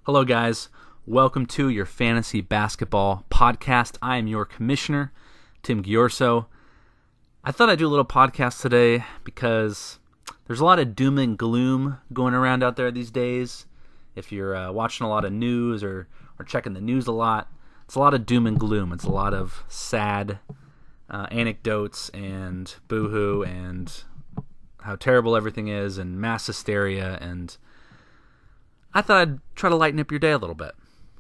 Hello, guys. Welcome to your fantasy basketball podcast. I am your commissioner, Tim Ghiorso. I thought I'd do a little podcast today because there's a lot of doom and gloom going around out there these days. If you're watching a lot of news or checking the news a lot, it's a lot of doom and gloom. It's a lot of sad anecdotes and boohoo and how terrible everything is and mass hysteria, and I thought I'd try to lighten up your day a little bit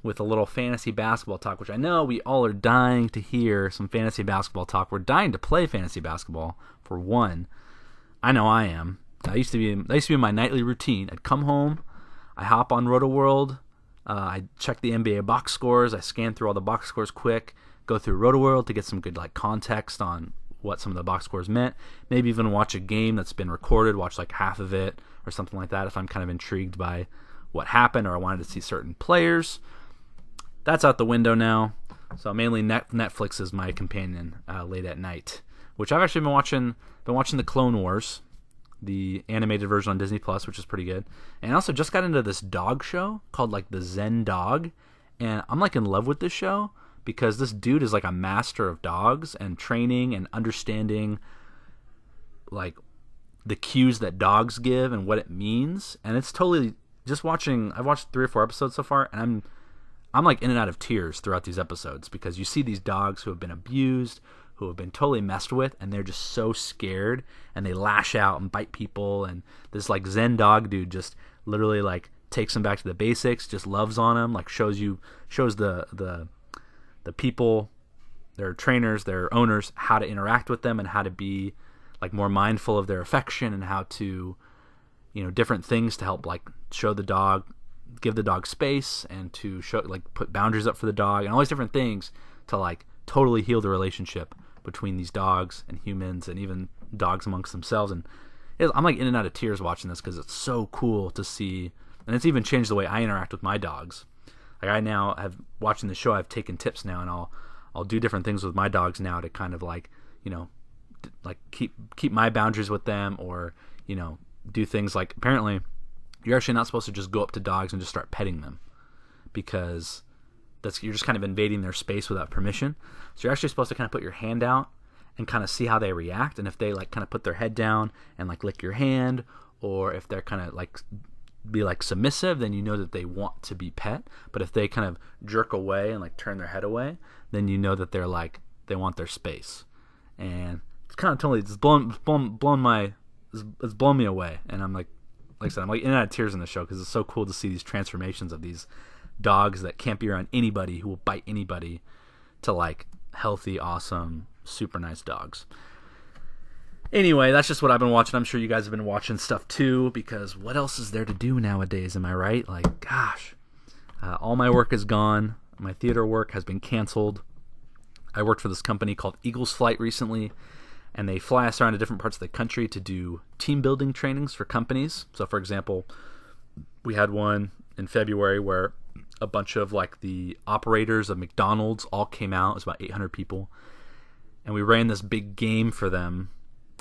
with a little fantasy basketball talk, which I know we all are dying to hear some fantasy basketball talk. We're dying to play fantasy basketball, for one. I know I am. That used to be my nightly routine. I'd come home, I hop on RotoWorld, I check the NBA box scores, I scan through all the box scores quick, go through RotoWorld to get some good context on what some of the box scores meant. Maybe even watch a game that's been recorded, watch half of it or something like that if I'm kind of intrigued by what happened or I wanted to see certain players. That's out the window now. So mainly Netflix is my companion late at night, which I've actually been watching the Clone Wars, the animated version on Disney Plus, which is pretty good. And I also just got into this dog show called the Zen Dog, and I'm in love with this show because this dude is a master of dogs and training and understanding the cues that dogs give and what it means. And it's totally just watching. I've watched 3 or 4 episodes so far, and I'm in and out of tears throughout these episodes because you see these dogs who have been abused, who have been totally messed with, and they're just so scared, and they lash out and bite people, and this Zen dog dude just literally takes them back to the basics, just loves on them, shows the people, their trainers, their owners, how to interact with them and how to be more mindful of their affection and how to, different things to help show the dog, give the dog space, and to show put boundaries up for the dog and all these different things to totally heal the relationship between these dogs and humans and even dogs amongst themselves. And I'm in and out of tears watching this because it's so cool to see, and it's even changed the way I interact with my dogs. I now have, watching the show, I've taken tips now, and I'll do different things with my dogs now to kind of keep my boundaries with them, or do things apparently you're actually not supposed to just go up to dogs and just start petting them, because you're just kind of invading their space without permission. So you're actually supposed to kind of put your hand out and kind of see how they react, and if they kind of put their head down and lick your hand, or if they're kind of be submissive, then you know that they want to be pet. But if they kind of jerk away and turn their head away, then you know that they're they want their space. And it's kind of totally it's blown me away. And I'm like I said, I'm in and out of tears in the show because it's so cool to see these transformations of these dogs that can't be around anybody, who will bite anybody, to healthy, awesome, super nice dogs. Anyway, that's just what I've been watching. I'm sure you guys have been watching stuff too, because what else is there to do nowadays? Am I right? Gosh, all my work is gone. My theater work has been canceled. I worked for this company called Eagles Flight recently, and they fly us around to different parts of the country to do team building trainings for companies. So, for example, we had one in February where a bunch of the operators of McDonald's all came out. It was about 800 people, and we ran this big game for them.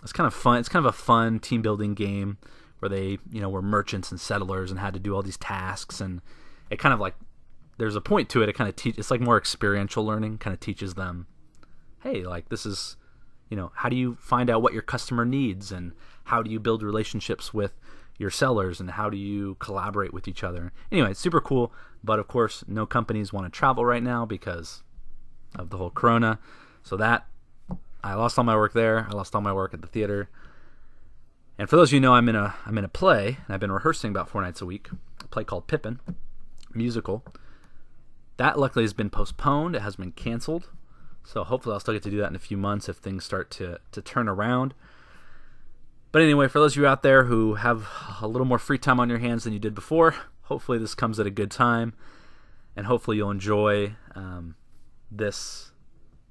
It's kind of fun. It's kind of a fun team building game where they, were merchants and settlers and had to do all these tasks, and it kind of there's a point to it. It kind of it's more experiential learning. Kind of teaches them, hey, this is, how do you find out what your customer needs, and how do you build relationships with your sellers, and how do you collaborate with each other. Anyway, it's super cool, but of course, no companies want to travel right now because of the whole corona. So I lost all my work there. I lost all my work at the theater. And for those of you who know, I'm in a play, and I've been rehearsing about 4 nights a week. A play called Pippin, musical. That luckily has been postponed. It has been canceled. So hopefully I'll still get to do that in a few months if things start to turn around. But anyway, for those of you out there who have a little more free time on your hands than you did before, hopefully this comes at a good time, and hopefully you'll enjoy this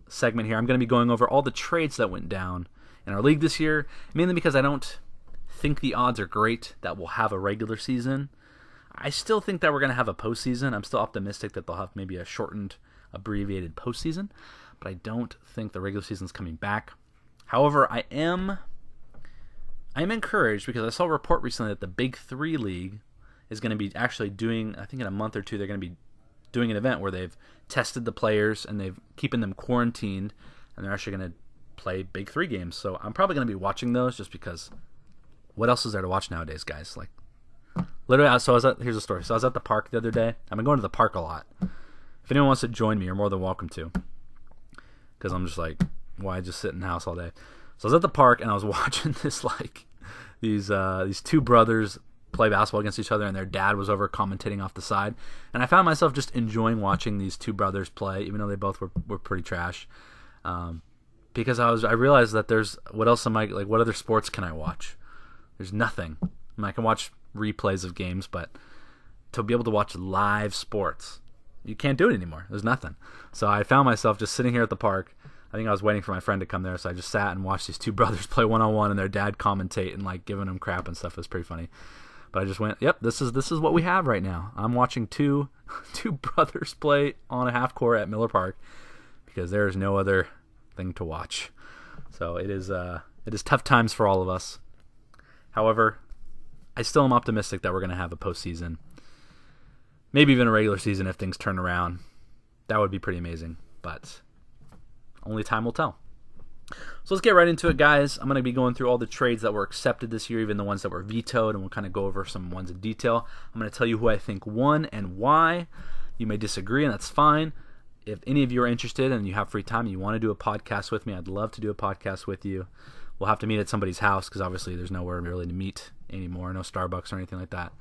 segment here. I'm going to be going over all the trades that went down in our league this year, mainly because I don't think the odds are great that we'll have a regular season. I still think that we're going to have a postseason. I'm still optimistic that they'll have maybe a shortened, abbreviated postseason, but I don't think the regular season's coming back. However, I am encouraged because I saw a report recently that the Big Three League is going to be actually doing, I think in a month or two, they're going to be doing an event where they've tested the players and they've keeping them quarantined, and they're actually going to play Big 3 games. So I'm probably going to be watching those just because what else is there to watch nowadays, guys? Like, literally, here's a story. So I was at the park the other day. I've been going to the park a lot. If anyone wants to join me, you're more than welcome to. Because I'm just like, why just sit in the house all day? So I was at the park and I was watching this, like, these two brothers play basketball against each other, and their dad was over commentating off the side. And I found myself just enjoying watching these two brothers play, even though they both were pretty trash. Because I realized that what other sports can I watch? There's nothing. I mean, I can watch replays of games, but to be able to watch live sports, you can't do it anymore. There's nothing. So I found myself just sitting here at the park. I think I was waiting for my friend to come there, so I just sat and watched these two brothers play one-on-one and their dad commentate and like giving them crap and stuff. It was pretty funny. But I just went, yep, this is what we have right now. I'm watching two brothers play on a half court at Miller Park because there is no other thing to watch. So it is tough times for all of us. However, I still am optimistic that we're going to have a postseason, maybe even a regular season if things turn around. That would be pretty amazing, but only time will tell. So let's get right into it, guys. I'm going to be going through all the trades that were accepted this year, even the ones that were vetoed, and we'll kind of go over some ones in detail. I'm going to tell you who I think won and why. You may disagree, and that's fine. If any of you are interested and you have free time and you want to do a podcast with me, I'd love to do a podcast with you. We'll have to meet at somebody's house because obviously there's nowhere really to meet anymore, no Starbucks or anything like that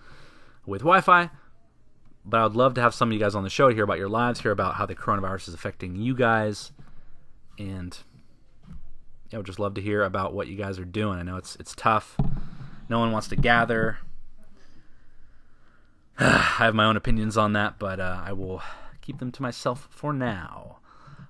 with Wi-Fi. But I would love to have some of you guys on the show to hear about your lives, hear about how the coronavirus is affecting you guys, and I would just love to hear about what you guys are doing. I know it's tough. No one wants to gather. I have my own opinions on that, but I will keep them to myself for now.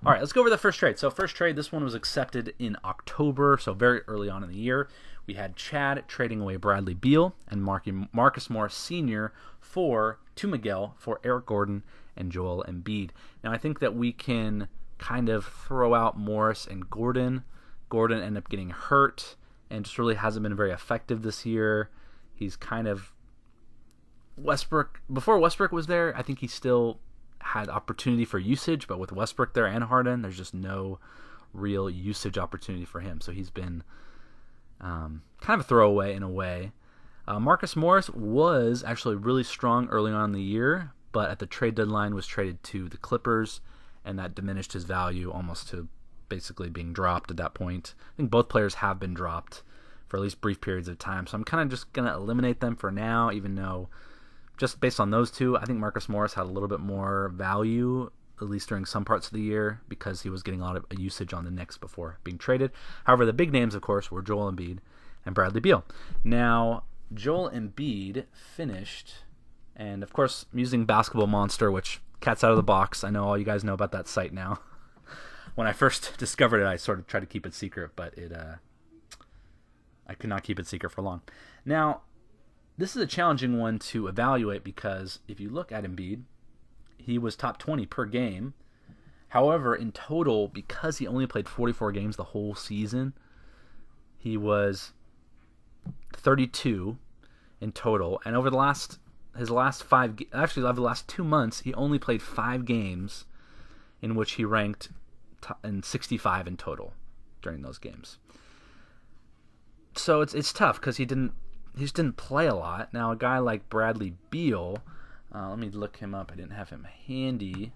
All right, let's go over the first trade. So first trade, this one was accepted in October, so very early on in the year. We had Chad trading away Bradley Beal and Marcus Morris Sr. to Miguel for Eric Gordon and Joel Embiid. Now I think that we can kind of throw out Morris and Gordon. Gordon ended up getting hurt and just really hasn't been very effective this year. He's kind of before Westbrook was there, I think he still had opportunity for usage, but with Westbrook there and Harden, there's just no real usage opportunity for him. So he's been kind of a throwaway in a way. Marcus Morris was actually really strong early on in the year, but at the trade deadline was traded to the Clippers, and that diminished his value almost to basically being dropped at that point. I think both players have been dropped for at least brief periods of time, so I'm kind of just going to eliminate them for now, even though just based on those two, I think Marcus Morris had a little bit more value, at least during some parts of the year, because he was getting a lot of usage on the Knicks before being traded. However, the big names, of course, were Joel Embiid and Bradley Beal. Now, Joel Embiid finished, and of course, I'm using Basketball Monster, which cat's out of the box. I know all you guys know about that site now. When I first discovered it, I sort of tried to keep it secret, but I could not keep it secret for long. Now, this is a challenging one to evaluate because if you look at Embiid, he was top 20 per game. However, in total, because he only played 44 games the whole season, he was 32 in total. And over over the last 2 months, he only played 5 games in which he ranked in 65 in total during those games. So it's tough because he just didn't play a lot. Now, a guy like Bradley Beal, let me look him up. I didn't have him handy.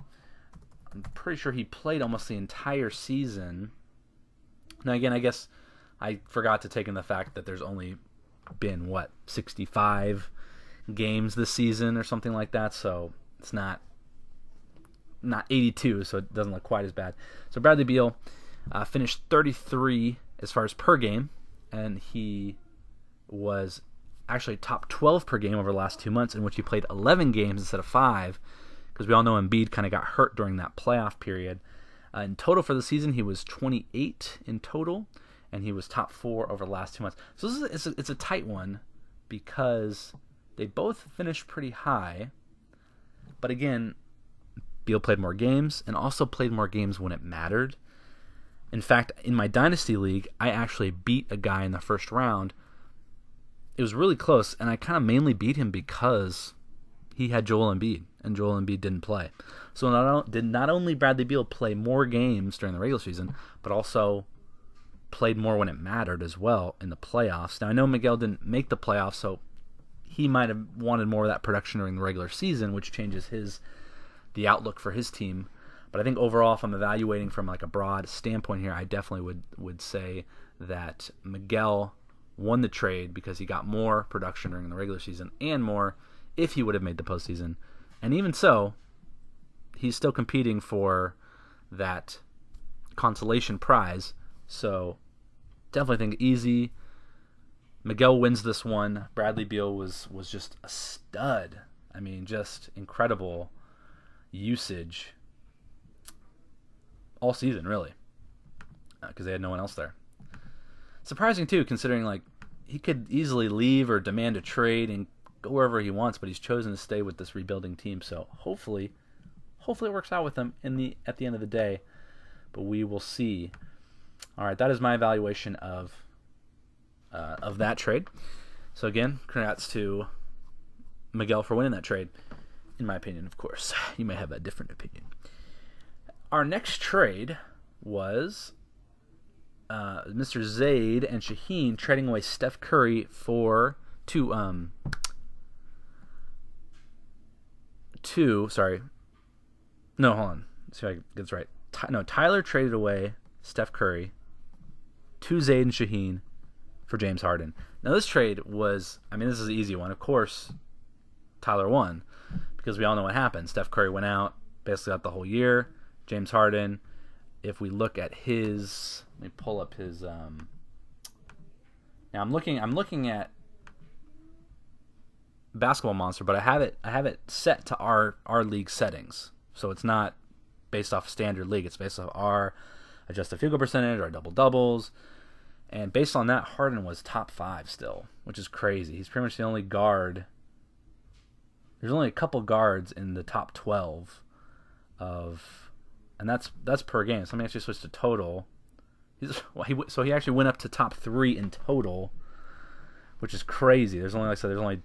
I'm pretty sure he played almost the entire season. Now, again, I guess I forgot to take in the fact that there's only been, 65 games this season or something like that, so it's not 82, so it doesn't look quite as bad. So Bradley Beal finished 33 as far as per game, and he was actually top 12 per game over the last 2 months, in which he played 11 games instead of 5, because we all know Embiid kind of got hurt during that playoff period. In total for the season, he was 28 in total, and he was top 4 over the last 2 months. So it's a tight one because they both finished pretty high, but again, Beal played more games and also played more games when it mattered. In fact, in my Dynasty League, I actually beat a guy in the first round it was really close, and I kind of mainly beat him because he had Joel Embiid, and Joel Embiid didn't play. So not only Bradley Beal play more games during the regular season, but also played more when it mattered as well in the playoffs. Now, I know Miguel didn't make the playoffs, so he might have wanted more of that production during the regular season, which changes the outlook for his team. But I think overall, if I'm evaluating from like a broad standpoint here, I definitely would say that Miguel won the trade because he got more production during the regular season and more if he would have made the postseason. And even so, he's still competing for that consolation prize. So definitely think easy. Miguel wins this one. Bradley Beal was just a stud. I mean, just incredible usage all season, really, because they had no one else there. Surprising, too, considering like he could easily leave or demand a trade and go wherever he wants, but he's chosen to stay with this rebuilding team. So hopefully it works out with him at the end of the day. But we will see. All right, that is my evaluation of that trade. So again, congrats to Miguel for winning that trade. In my opinion, of course, you may have a different opinion. Our next trade was Mr. Zaid and Shaheen trading away Steph Curry for two. Sorry. No, hold on. Let's see if I get this right. Tyler traded away Steph Curry to Zaid and Shaheen for James Harden. Now this trade was, this is an easy one. Of course, Tyler won because we all know what happened. Steph Curry went out, basically out the whole year. James Harden, if we look at his, let me pull up his. Now I'm looking at Basketball Monster, but I have it set to our league settings, so it's not based off standard league. It's based off our adjusted field goal percentage, our double doubles, and based on that, Harden was top 5 still, which is crazy. He's pretty much the only guard. There's only a couple guards in the top 12 of. And that's per game. So let me actually switch to total. So he actually went up to top 3 in total, which is crazy. There's only, like I said,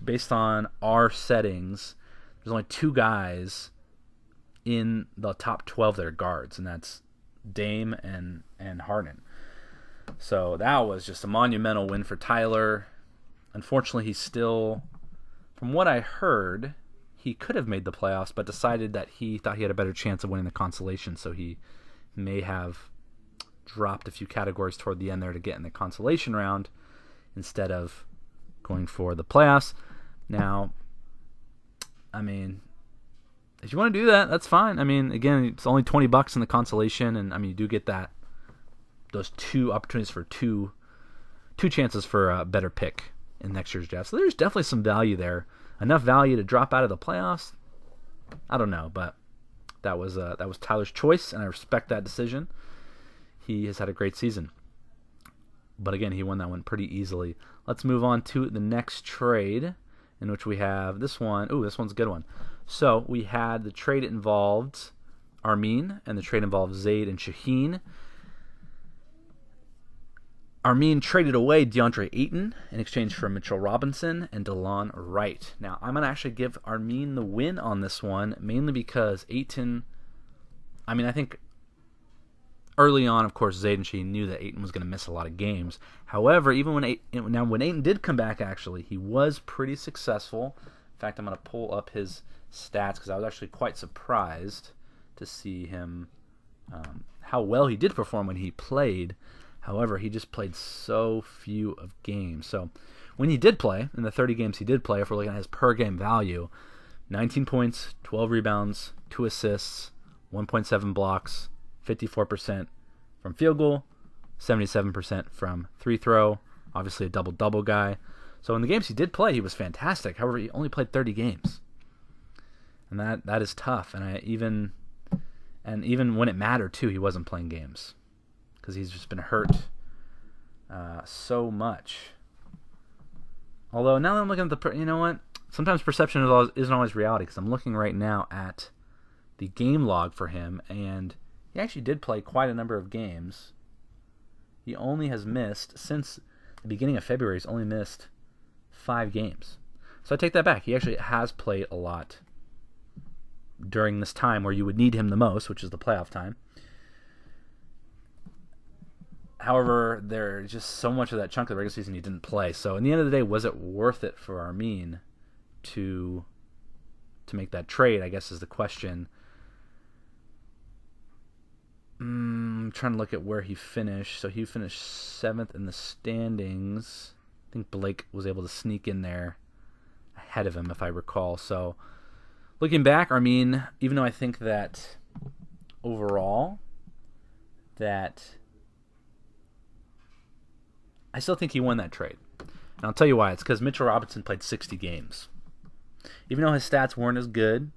based on our settings, there's only 2 guys in the top 12 that are guards, and that's Dame and Harden. So that was just a monumental win for Tyler. Unfortunately, he's still, from what I heard, he could have made the playoffs, but decided that he thought he had a better chance of winning the consolation, so he may have dropped a few categories toward the end there to get in the consolation round instead of going for the playoffs. Now, if you want to do that, that's fine. Again, it's only $20 in the consolation, and you do get those 2 opportunities for two chances for a better pick in next year's draft. So there's definitely some value there. Enough value to drop out of the playoffs? I don't know, but that was Tyler's choice, and I respect that decision. He has had a great season. But again, he won that one pretty easily. Let's move on to the next trade, in which we have this one. Ooh, this one's a good one. So we had the trade involved Armin, and the trade involved Zaid and Shaheen. Armin traded away DeAndre Ayton in exchange for Mitchell Robinson and DeLon Wright. Now, I'm going to actually give Armin the win on this one, mainly because Ayton, I think early on, of course, Zaid and Shaheen knew that Ayton was going to miss a lot of games. However, even when Ayton did come back, actually, he was pretty successful. In fact, I'm going to pull up his stats because I was actually quite surprised to see him, how well he did perform when he played. However, he just played so few of games. So when he did play, in the 30 games he did play, if we're looking at his per game value, 19 points, 12 rebounds, 2 assists, 1.7 blocks, 54% from field goal, 77% from free throw, obviously a double-double guy. So in the games he did play, he was fantastic. However, he only played 30 games. And that is tough. And even when it mattered, too, he wasn't playing games, because he's just been hurt so much. Although now that I'm looking at you know what? Sometimes perception isn't always reality, because I'm looking right now at the game log for him, and he actually did play quite a number of games. He only has missed, since the beginning of February, he's only missed 5 games. So I take that back. He actually has played a lot during this time where you would need him the most, which is the playoff time. However, there's just so much of that chunk of the regular season he didn't play. So in the end of the day, was it worth it for Armin to make that trade, I guess is the question. I'm trying to look at where he finished. So he finished 7th in the standings. I think Blake was able to sneak in there ahead of him, if I recall. So looking back, Armin, even though I think that overall that I still think he won that trade. And I'll tell you why. It's because Mitchell Robinson played 60 games. Even though his stats weren't as good.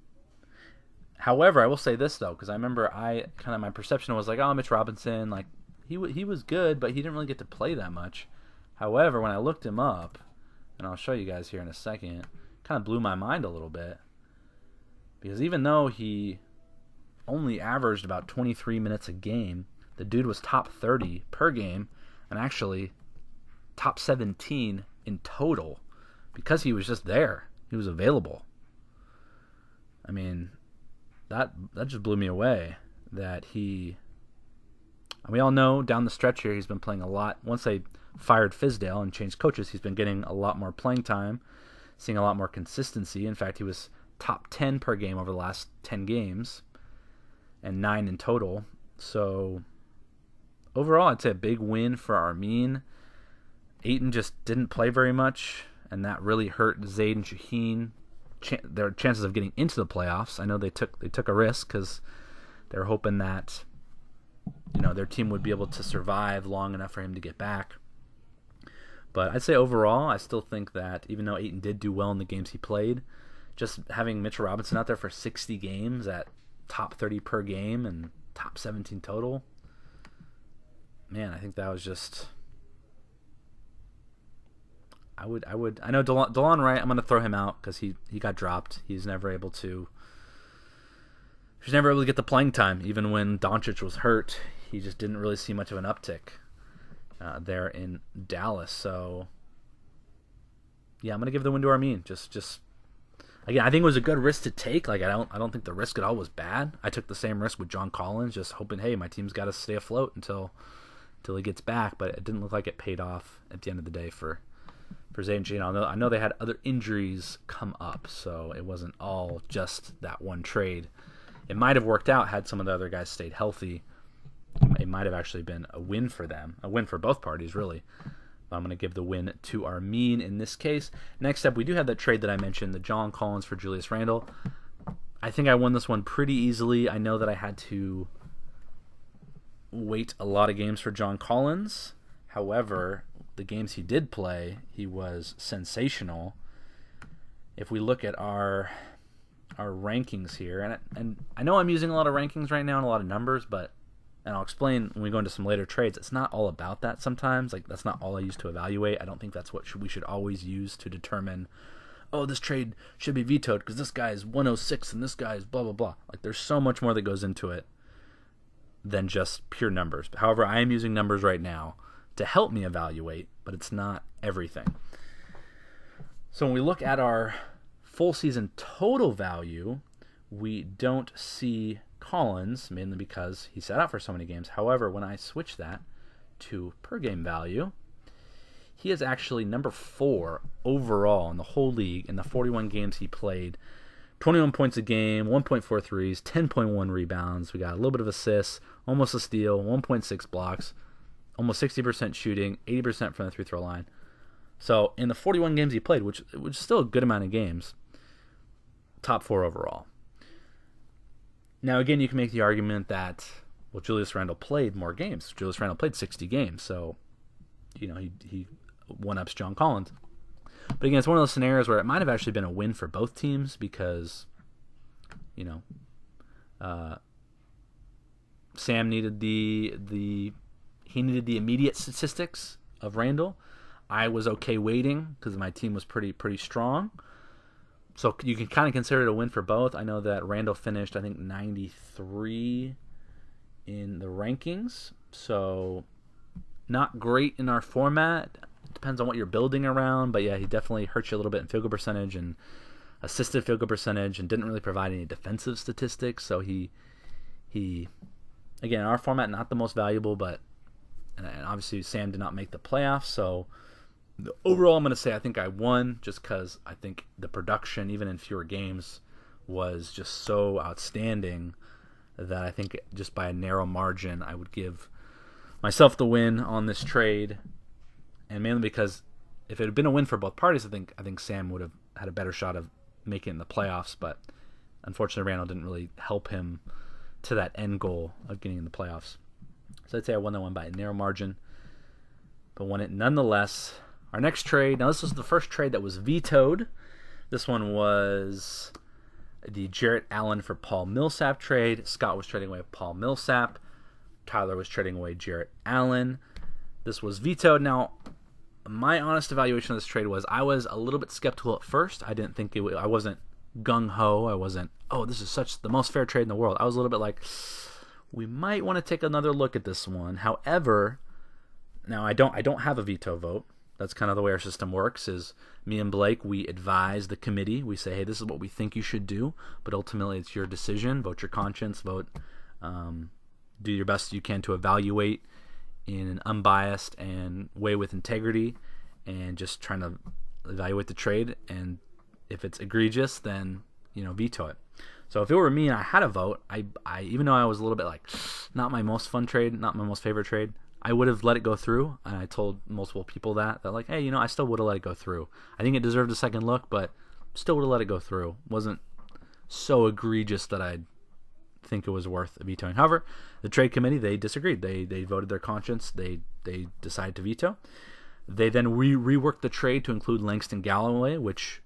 However, I will say this, though, because I remember my perception was like, oh, Mitch Robinson, like, he was good, but he didn't really get to play that much. However, when I looked him up, and I'll show you guys here in a second, it kind of blew my mind a little bit. Because even though he only averaged about 23 minutes a game, the dude was top 30 per game, and actually top 17 in total, because he was just there. He was available. I mean, that just blew me away. That we all know down the stretch here he's been playing a lot. Once they fired Fizdale and changed coaches, he's been getting a lot more playing time, seeing a lot more consistency. In fact, he was top 10 per game over the last 10 games, and 9 in total. So overall, I'd say a big win for Armin. Ayton just didn't play very much, and that really hurt Zayd and Shaheen. Their chances of getting into the playoffs. I know they took a risk because they were hoping that their team would be able to survive long enough for him to get back. But I'd say overall, I still think that even though Ayton did do well in the games he played, just having Mitchell Robinson out there for 60 games at top 30 per game and top 17 total, man, I think that was just. I know DeLon Wright, I'm going to throw him out because he got dropped. He was never able to get the playing time. Even when Doncic was hurt, he just didn't really see much of an uptick there in Dallas. So, yeah, I'm going to give the win to Armin. Just again, I think it was a good risk to take. Like I don't think the risk at all was bad. I took the same risk with John Collins, just hoping, hey, my team's got to stay afloat until he gets back. But it didn't look like it paid off at the end of the day for Zayd and Gene. I know they had other injuries come up, so it wasn't all just that one trade. It might have worked out had some of the other guys stayed healthy. It might have actually been a win for them, a win for both parties, really. I'm going to give the win to Armin in this case. Next up, we do have that trade that I mentioned, the John Collins for Julius Randle. I think I won this one pretty easily. I know that I had to wait a lot of games for John Collins. However, the games he did play, he was sensational. If we look at our rankings here, and I know I'm using a lot of rankings right now and a lot of numbers, and I'll explain when we go into some later trades, it's not all about that sometimes. Like, that's not all I use to evaluate. I don't think that's what we should always use to determine, oh, this trade should be vetoed because this guy is 106 and this guy is blah, blah, blah. Like, there's so much more that goes into it than just pure numbers. However, I am using numbers right now to help me evaluate, but it's not everything. So when we look at our full season total value, we don't see Collins, mainly because he sat out for so many games. However, when I switch that to per game value, he is actually number 4 overall in the whole league in the 41 games he played. 21 points a game, 1.4 threes, 10.1 rebounds. We got a little bit of assists, almost a steal, 1.6 blocks, almost 60% shooting, 80% from the free throw line. So in the 41 games he played, which is still a good amount of games, top 4 overall. Now, again, you can make the argument that, well, Julius Randle played more games. Julius Randle played 60 games, so, he one-ups John Collins. But again, it's one of those scenarios where it might have actually been a win for both teams because, Sam needed the immediate statistics of Randle. I was okay waiting because my team was pretty strong. So you can kind of consider it a win for both. I know that Randle finished, I think, 93 in the rankings. So not great in our format. depends on what you're building around, but yeah, he definitely hurt you a little bit in field goal percentage and assisted field goal percentage, and didn't really provide any defensive statistics. So he again, in our format, not the most valuable, but and obviously Sam did not make the playoffs. So overall, I'm going to say I think I won, just because I think the production, even in fewer games, was just so outstanding that I think just by a narrow margin I would give myself the win on this trade. And mainly because if it had been a win for both parties, I think Sam would have had a better shot of making it in the playoffs. But unfortunately, Randall didn't really help him to that end goal of getting in the playoffs. So I'd say I won that one by a narrow margin, but won it nonetheless. Our next trade, now this was the first trade that was vetoed. This one was the Jarrett Allen for Paul Millsap trade. Scott was trading away Paul Millsap. Tyler was trading away Jarrett Allen. This was vetoed. Now, my honest evaluation of this trade was I was a little bit skeptical at first. I didn't think I wasn't gung-ho. I wasn't, oh, this is such the most fair trade in the world. I was a little bit like, we might want to take another look at this one. However, now I don't have a veto vote. That's kind of the way our system works, is me and Blake, we advise the committee. We say, hey, this is what we think you should do, but ultimately it's your decision. Vote your conscience. Vote. Do your best you can to evaluate in an unbiased and way with integrity, and just trying to evaluate the trade. And if it's egregious, then veto it. So if it were me and I had a vote, I even though I was a little bit like, not my most fun trade, not my most favorite trade, I would have let it go through. And I told multiple people that like, hey, I still would have let it go through. I think it deserved a second look, but still would have let it go through. It wasn't so egregious that I'd think it was worth vetoing. However, the trade committee, they disagreed. They voted their conscience. They decided to veto. They then reworked the trade to include Langston Galloway, which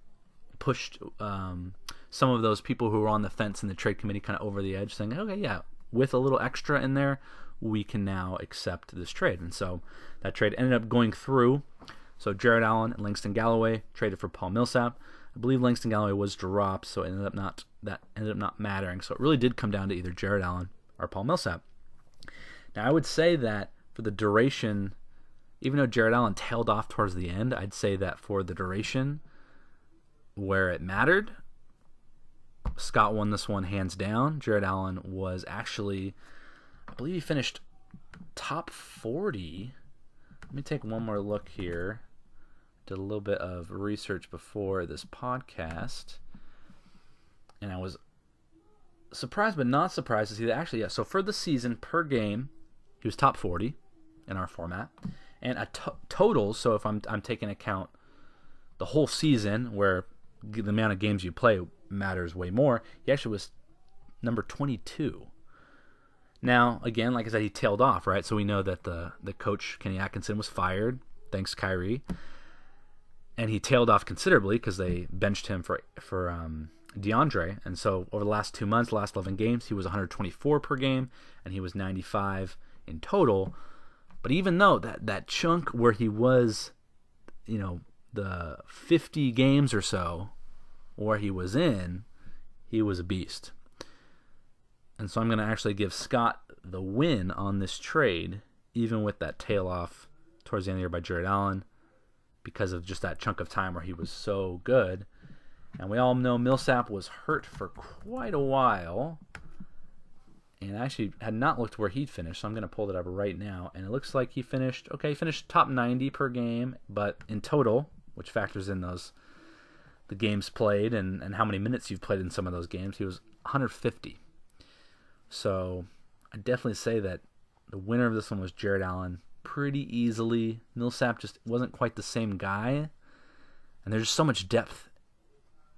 pushed some of those people who were on the fence in the trade committee kind of over the edge, saying, okay, yeah, with a little extra in there, we can now accept this trade. And so that trade ended up going through. So Jarrett Allen and Langston Galloway traded for Paul Millsap. I believe Langston Galloway was dropped, so it ended up not mattering. So it really did come down to either Jarrett Allen or Paul Millsap. Now I would say that for the duration, even though Jarrett Allen tailed off towards the end, I'd say that for the duration where it mattered, Scott won this one hands down. Jarrett Allen was actually, I believe he finished top 40. Let me take one more look here. Did a little bit of research before this podcast, and I was surprised but not surprised to see that actually, yeah, so for the season per game, he was top 40 in our format. And a total, so if I'm taking account the whole season, where the amount of games you play matters way more, he actually was number 22. Now, again, like I said, he tailed off, right? So we know that the coach, Kenny Atkinson, was fired, thanks Kyrie. And he tailed off considerably because they benched him for DeAndre. And so over the last 2 months, last 11 games, he was 124 per game, and he was 95 in total. But even though that chunk where he was, the 50 games or so where he was in, he was a beast. And so I'm going to actually give Scott the win on this trade, even with that tail off towards the end of the year by Jarrett Allen, because of just that chunk of time where he was so good. And we all know Millsap was hurt for quite a while, and I actually had not looked where he'd finished, so I'm going to pull it up right now. And it looks like he finished top 90 per game, but in total, which factors in the games played and how many minutes you've played in some of those games, he was 150. So I definitely say that the winner of this one was Jarrett Allen pretty easily. Millsap just wasn't quite the same guy, and there's just so much depth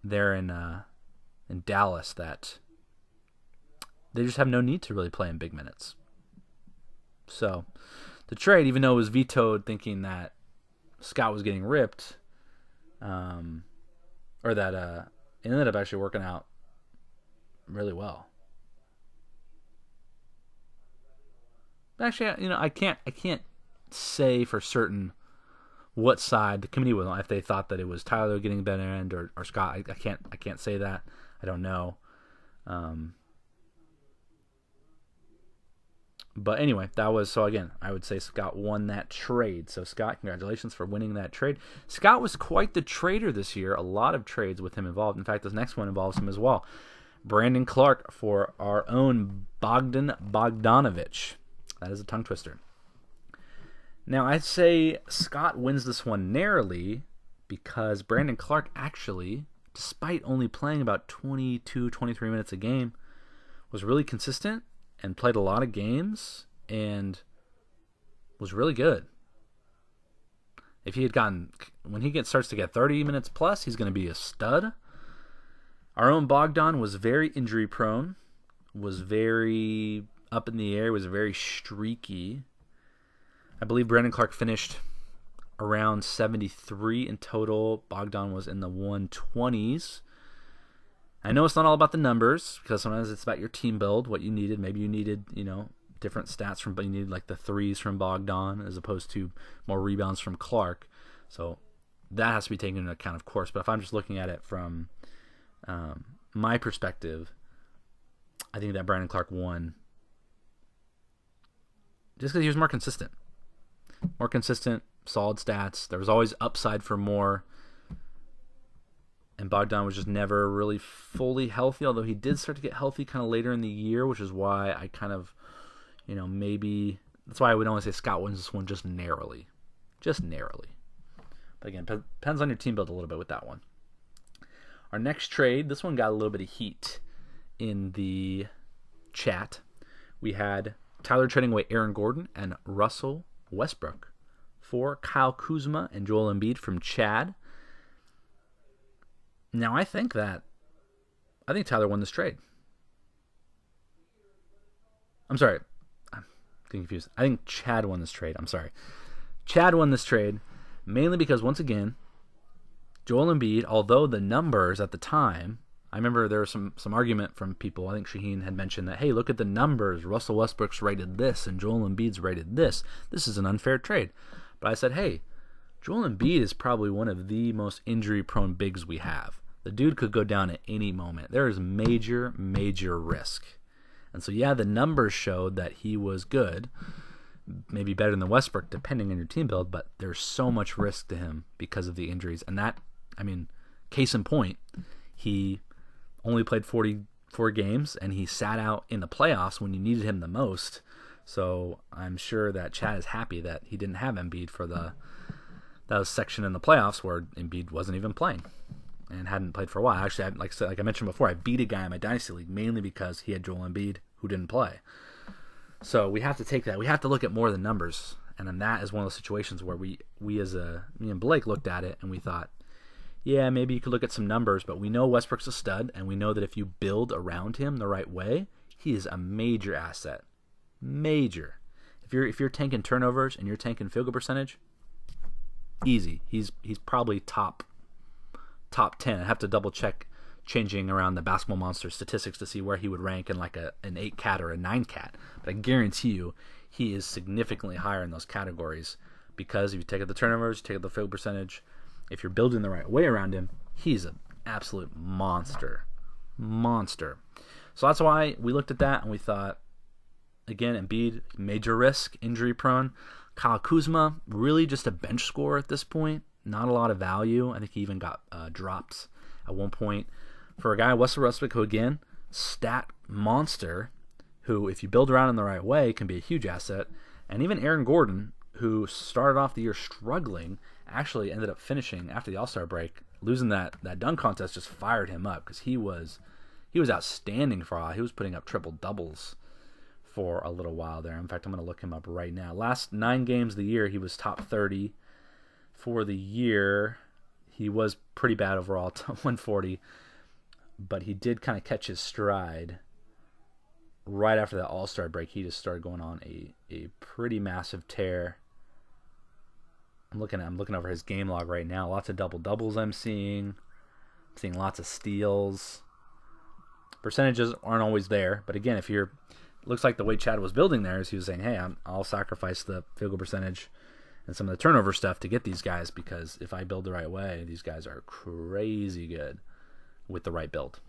there in Dallas that they just have no need to really play in big minutes. So the trade, even though it was vetoed, thinking that Scott was getting ripped, or that it ended up actually working out really well. But actually, I can't say for certain what side the committee was on, if they thought that it was Tyler getting the better end or Scott. I can't say that. I don't know. But anyway, that was, so again, I would say Scott won that trade. So Scott, congratulations for winning that trade. Scott was quite the trader this year. A lot of trades with him involved. In fact, this next one involves him as well. Brandon Clark for our own Bogdan Bogdanovic. That is a tongue twister. Now, I'd say Scott wins this one narrowly because Brandon Clark actually, despite only playing about 22, 23 minutes a game, was really consistent and played a lot of games and was really good. If he had gotten, when he starts to get 30 minutes plus, he's going to be a stud. Our own Bogdan was very injury prone, was very up in the air, was very streaky. I believe Brandon Clark finished around 73 in total. Bogdan was in the 120s. I know it's not all about the numbers because sometimes it's about your team build, what you needed. Maybe you needed, different stats from, but you needed like the threes from Bogdan as opposed to more rebounds from Clark. So that has to be taken into account, of course. But if I'm just looking at it from my perspective, I think that Brandon Clark won just because he was more consistent. More consistent, solid stats. There was always upside for more. And Bogdan was just never really fully healthy, although he did start to get healthy kind of later in the year, which is why I kind of, maybe, that's why I would only say Scott wins this one just narrowly. Just narrowly. But again, depends on your team build a little bit with that one. Our next trade, this one got a little bit of heat in the chat. We had Tyler trading away Aaron Gordon and Russell Westbrook for Kyle Kuzma and Joel Embiid from Chad. Now, I think Tyler won this trade. I'm sorry. I'm getting confused. I think Chad won this trade. I'm sorry. Chad won this trade mainly because, once again, Joel Embiid, although the numbers at the time, I remember there was some argument from people. I think Shaheen had mentioned that, hey, look at the numbers. Russell Westbrook's rated this and Joel Embiid's rated this. This is an unfair trade. But I said, hey, Joel Embiid is probably one of the most injury-prone bigs we have. The dude could go down at any moment. There is major, major risk. And so, yeah, the numbers showed that he was good, maybe better than Westbrook, depending on your team build, but there's so much risk to him because of the injuries. And that, case in point, he only played 44 games, and he sat out in the playoffs when you needed him the most. So I'm sure that Chad is happy that he didn't have Embiid for that section in the playoffs where Embiid wasn't even playing and hadn't played for a while. Actually, like I mentioned before, I beat a guy in my Dynasty League mainly because he had Joel Embiid who didn't play. So we have to take that. We have to look at more than numbers. And then that is one of those situations where me and Blake looked at it and we thought, yeah, maybe you could look at some numbers, but we know Westbrook's a stud, and we know that if you build around him the right way, he is a major asset. Major. If you're tanking turnovers and you're tanking field goal percentage, easy. He's probably top 10. I have to double check changing around the Basketball Monster statistics to see where he would rank in like an 8 cat or a 9 cat. But I guarantee you he is significantly higher in those categories because if you take out the turnovers, take out the field percentage, if you're building the right way around him, he's an absolute monster. Monster. So that's why we looked at that and we thought, again, Embiid, major risk, injury prone. Kyle Kuzma, really just a bench scorer at this point. Not a lot of value. I think he even got dropped at one point. For a guy, Russell Westbrook, who again, stat monster, who if you build around in the right way can be a huge asset. And even Aaron Gordon, who started off the year struggling, actually ended up finishing after the All-Star break, losing that dunk contest just fired him up because he was outstanding for a while. He was putting up triple doubles for a little while there. In fact, I'm going to look him up right now. Last 9 games of the year, he was top 30. For the year, he was pretty bad overall, 140, but he did kind of catch his stride right after that All-Star break. He just started going on a pretty massive tear. I'm looking over his game log right now. Lots of double doubles I'm seeing lots of steals. Percentages aren't always there, but again, looks like the way Chad was building there is he was saying, hey, I'll sacrifice the field goal percentage and some of the turnover stuff to get these guys because if I build the right way, these guys are crazy good with the right build.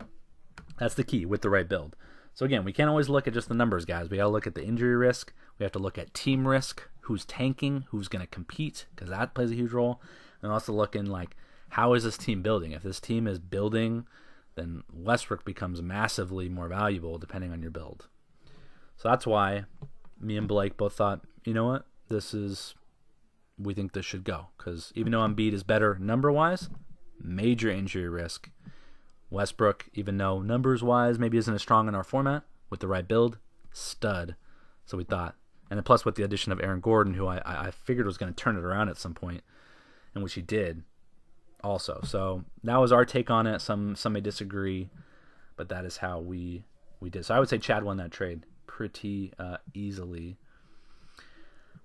That's the key, with the right build. So again, we can't always look at just the numbers, guys. We got to look at the injury risk. We have to look at team risk, who's tanking, who's going to compete, because that plays a huge role. And also look in, like, how is this team building? If this team is building, then Westbrook becomes massively more valuable depending on your build. So that's why me and Blake both thought, you know what, we think this should go. Because even though Embiid is better number-wise, major injury risk. Westbrook, even though numbers-wise maybe isn't as strong in our format, with the right build, stud. So we thought. And then plus with the addition of Aaron Gordon, who I figured was going to turn it around at some point, and which he did also. So that was our take on it. Some may disagree, but that is how we did. So I would say Chad won that trade pretty easily.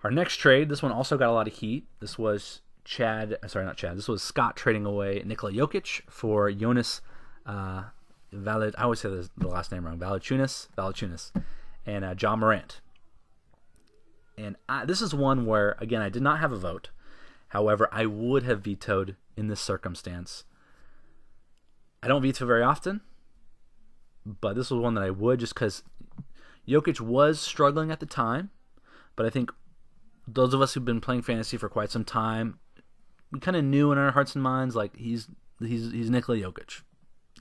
Our next trade, this one also got a lot of heat. This was This was Scott trading away Nikola Jokic for Jonas I always say the last name wrong. Valanciunas, and John Morant. And this is one where, again, I did not have a vote. However, I would have vetoed in this circumstance. I don't veto very often, but this was one that I would, just because Jokic was struggling at the time. But I think those of us who've been playing fantasy for quite some time, we kind of knew in our hearts and minds, like, he's Nikola Jokic.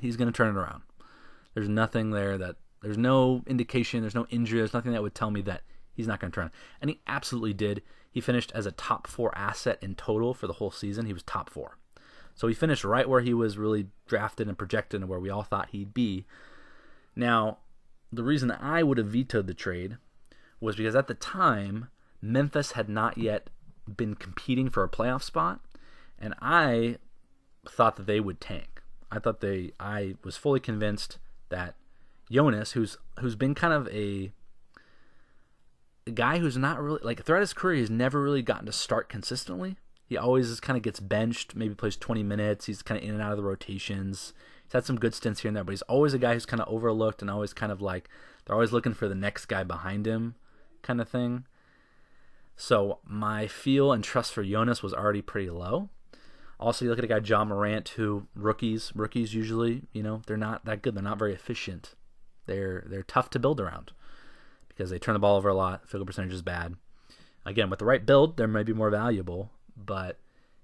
He's going to turn it around. There's nothing there there's no indication, there's no injury, there's nothing that would tell me that he's not going to turn. And he absolutely did. He finished as a top 4 asset in total for the whole season. He was top 4. So he finished right where he was really drafted and projected and where we all thought he'd be. Now, the reason that I would have vetoed the trade was because at the time, Memphis had not yet been competing for a playoff spot, and I thought that they would tank. I was fully convinced that Jonas, who's been kind of a guy who's not really, like, throughout his career, he's never really gotten to start consistently. He always kind of gets benched, maybe plays 20 minutes. He's kind of in and out of the rotations. He's had some good stints here and there, but he's always a guy who's kind of overlooked and always kind of like, they're always looking for the next guy behind him kind of thing. So my feel and trust for Jonas was already pretty low. Also, you look at a guy, John Morant, who rookies usually, they're not that good. They're not very efficient. They're tough to build around because they turn the ball over a lot. Field goal percentage is bad. Again, with the right build, they might be more valuable. But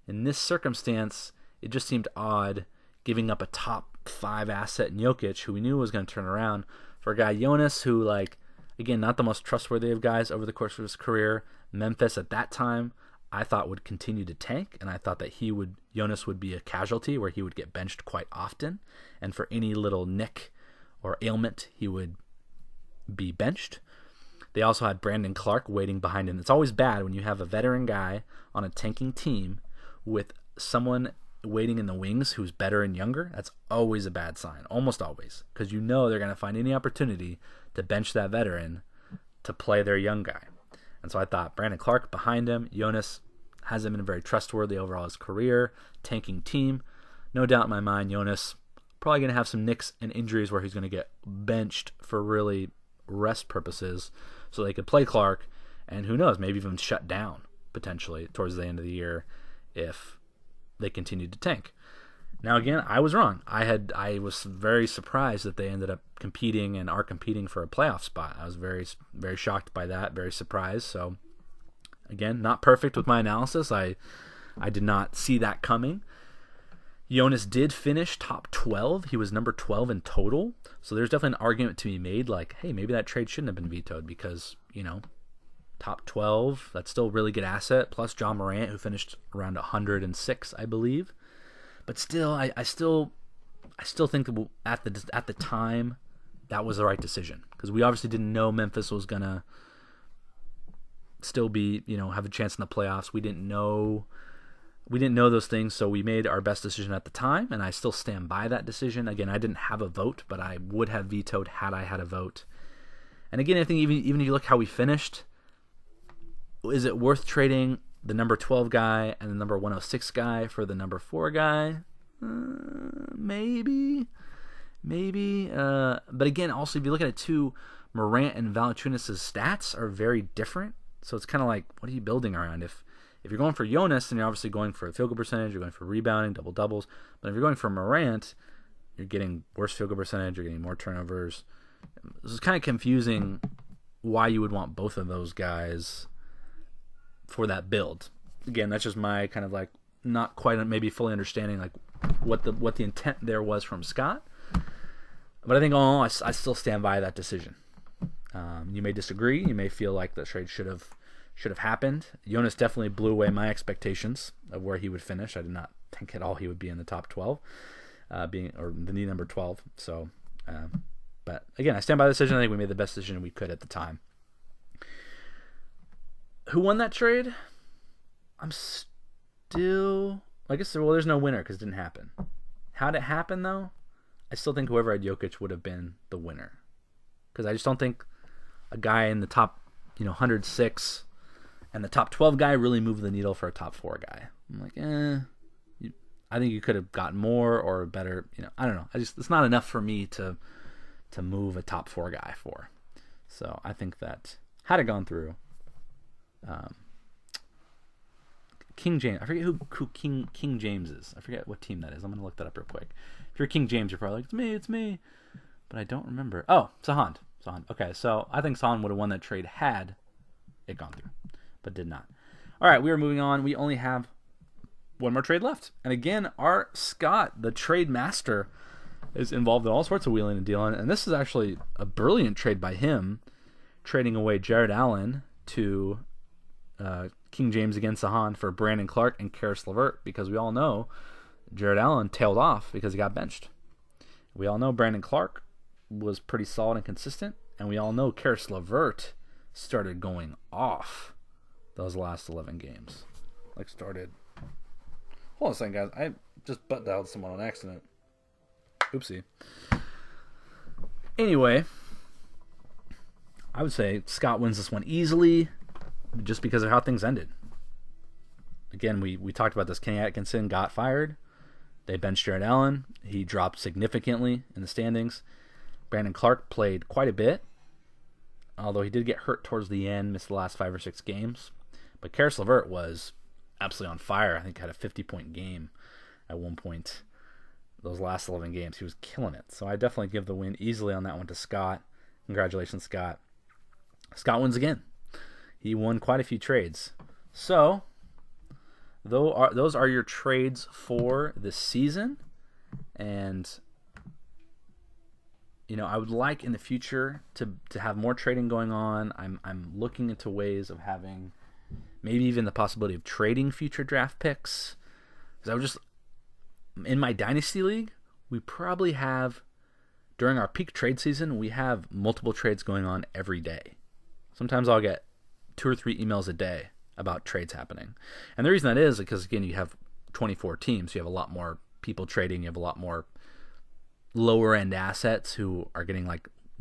in this circumstance, it just seemed odd giving up a top 5 asset in Jokic, who we knew was going to turn around, for a guy, Jonas, who, like, again, not the most trustworthy of guys over the course of his career. Memphis at that time, I thought would continue to tank, and I thought that Jonas would be a casualty where he would get benched quite often, and for any little nick or ailment, he would be benched. They also had Brandon Clark waiting behind him. It's always bad when you have a veteran guy on a tanking team with someone waiting in the wings who's better and younger. That's always a bad sign, almost always, because they're going to find any opportunity to bench that veteran to play their young guy. And so I thought Brandon Clark behind him. Jonas hasn't been very trustworthy overall his career. Tanking team. No doubt in my mind, Jonas probably going to have some nicks and injuries where he's going to get benched for really rest purposes so they could play Clark, and who knows, maybe even shut down potentially towards the end of the year if they continued to tank. Now again, I was wrong. I was very surprised that they ended up competing and are competing for a playoff spot. I was very, very shocked by that, very surprised. So again, not perfect with my analysis. I did not see that coming. Jonas did finish top 12. He was number 12 in total. So there's definitely an argument to be made, like, hey, maybe that trade shouldn't have been vetoed because, top 12, that's still a really good asset. Plus John Morant, who finished around 106, I believe. But still, I still think that at the time that was the right decision, because we obviously didn't know Memphis was gonna still be, have a chance in the playoffs. We didn't know those things, so we made our best decision at the time, and I still stand by that decision. Again, I didn't have a vote, but I would have vetoed had I had a vote. And again, I think even if you look how we finished, is it worth trading the number 12 guy and the number 106 guy for the number 4 guy? Maybe. But again, also, if you look at it too, Morant and Valanciunas' stats are very different. So it's kind of like, what are you building around? If you're going for Jonas, then you're obviously going for a field goal percentage, you're going for rebounding, double-doubles. But if you're going for Morant, you're getting worse field goal percentage, you're getting more turnovers. This is kind of confusing why you would want both of those guys for that build. Again, that's just my kind of like not quite maybe fully understanding like what the intent there was from Scott. But I think all I still stand by that decision. You may disagree. You may feel like the trade should have happened. Jonas definitely blew away my expectations of where he would finish. I did not think at all he would be in the top 12, or the number 12. So, but again, I stand by the decision. I think we made the best decision we could at the time. Who won that trade? I'm still, I guess. Well, there's no winner because it didn't happen. How did it happen though? I still think whoever had Jokic would have been the winner, because I just don't think a guy in the top, 106 and the top 12 guy really moved the needle for a top 4 guy. I'm like, I think you could have gotten more or better. I don't know. It's not enough for me to move a top 4 guy for. So I think that had it gone through, King James. I forget who King James is. I forget what team that is. I'm gonna look that up real quick. If you're King James, you're probably like, it's me. But I don't remember. Oh, Sahand. Okay, so I think Sahand would have won that trade had it gone through, but did not. All right, we are moving on. We only have one more trade left. And again, our Scott, the trade master, is involved in all sorts of wheeling and dealing. And this is actually a brilliant trade by him, trading away Jared Allen to King James against Sahand for Brandon Clark and Karis LeVert, because we all know Jared Allen tailed off because he got benched. We all know Brandon Clark was pretty solid and consistent, and we all know Karis LeVert started going off those last 11 games. Hold on a second, guys. I just butt dialed someone on accident. Oopsie. Anyway, I would say Scott wins this one easily just because of how things ended. Again, we talked about this. Kenny Atkinson got fired. They benched Jared Allen. He dropped significantly in the standings. Brandon Clark played quite a bit, although he did get hurt towards the end, missed the last 5 or 6 games. But Karis LeVert was absolutely on fire. I think had a 50-point game at one point. Those last 11 games, he was killing it. So I definitely give the win easily on that one to Scott. Congratulations, Scott. Scott wins again. He won quite a few trades. So those are your trades for this season. And I would like in the future to have more trading going on. I'm looking into ways of having maybe even the possibility of trading future draft picks. Because I would just, in my Dynasty League, we probably have, during our peak trade season, we have multiple trades going on every day. Sometimes I'll get 2 or 3 emails a day about trades happening. And the reason that is because, again, you have 24 teams. So you have a lot more people trading. You have a lot more lower end assets who are getting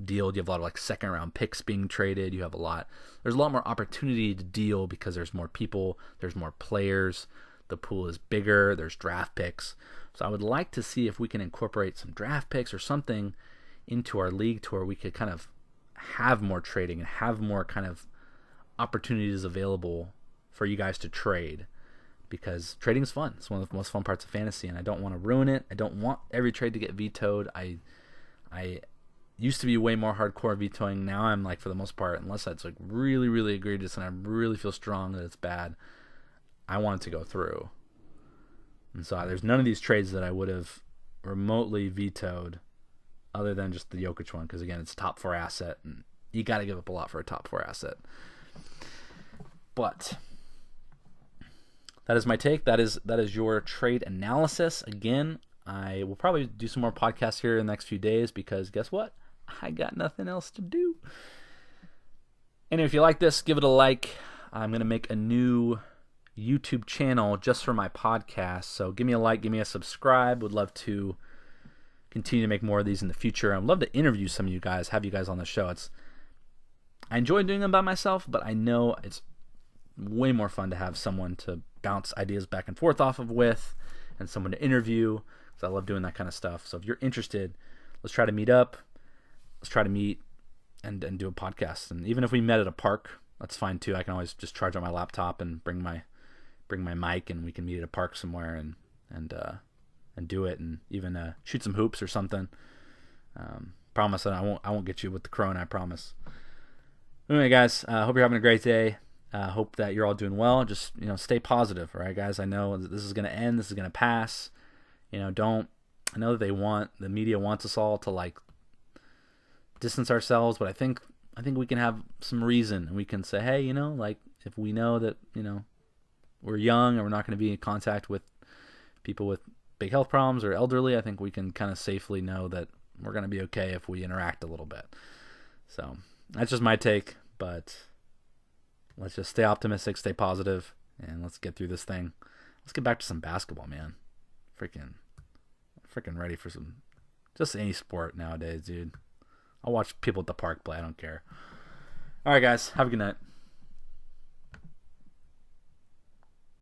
dealed. You have a lot of second round picks being traded. There's a lot more opportunity to deal because there's more people, there's more players, the pool is bigger, there's draft picks. So I would like to see if we can incorporate some draft picks or something into our league to where we could kind of have more trading and have more kind of opportunities available for you guys to trade, because trading is fun. It's one of the most fun parts of fantasy, and I don't want to ruin it. I don't want every trade to get vetoed. I used to be way more hardcore vetoing. Now I'm for the most part, unless that's really, really egregious and I really feel strong that it's bad, I want it to go through. And so there's none of these trades that I would have remotely vetoed other than just the Jokic one, because again, it's a top 4 asset, and you got to give up a lot for a top 4 asset. But that is my take. That is your trade analysis. Again, I will probably do some more podcasts here in the next few days because guess what? I got nothing else to do. And if you like this, give it a like. I'm going to make a new YouTube channel just for my podcast. So give me a like, give me a subscribe. Would love to continue to make more of these in the future. I'd love to interview some of you guys, have you guys on the show. I enjoy doing them by myself, but I know it's way more fun to have someone to bounce ideas back and forth off of with, and someone to interview, because I love doing that kind of stuff. So if you're interested, let's try to meet up. Let's try to meet and do a podcast. And even if we met at a park, that's fine too. I can always just charge up my laptop and bring my mic, and we can meet at a park somewhere and do it, and even shoot some hoops or something. Promise that I won't get you with the corona. I promise. Anyway, guys, hope you're having a great day. Hope that you're all doing well. Just stay positive, all right, guys. I know this is gonna end. This is gonna pass. Don't. I know that the media wants us all to like distance ourselves, but I think we can have some reason, and we can say, hey, like if we know that we're young and we're not going to be in contact with people with big health problems or elderly, I think we can kind of safely know that we're going to be okay if we interact a little bit. So that's just my take, but let's just stay optimistic, stay positive, and let's get through this thing. Let's get back to some basketball, man. Freaking ready for just any sport nowadays, dude. I'll watch people at the park play. I don't care. All right, guys. Have a good night.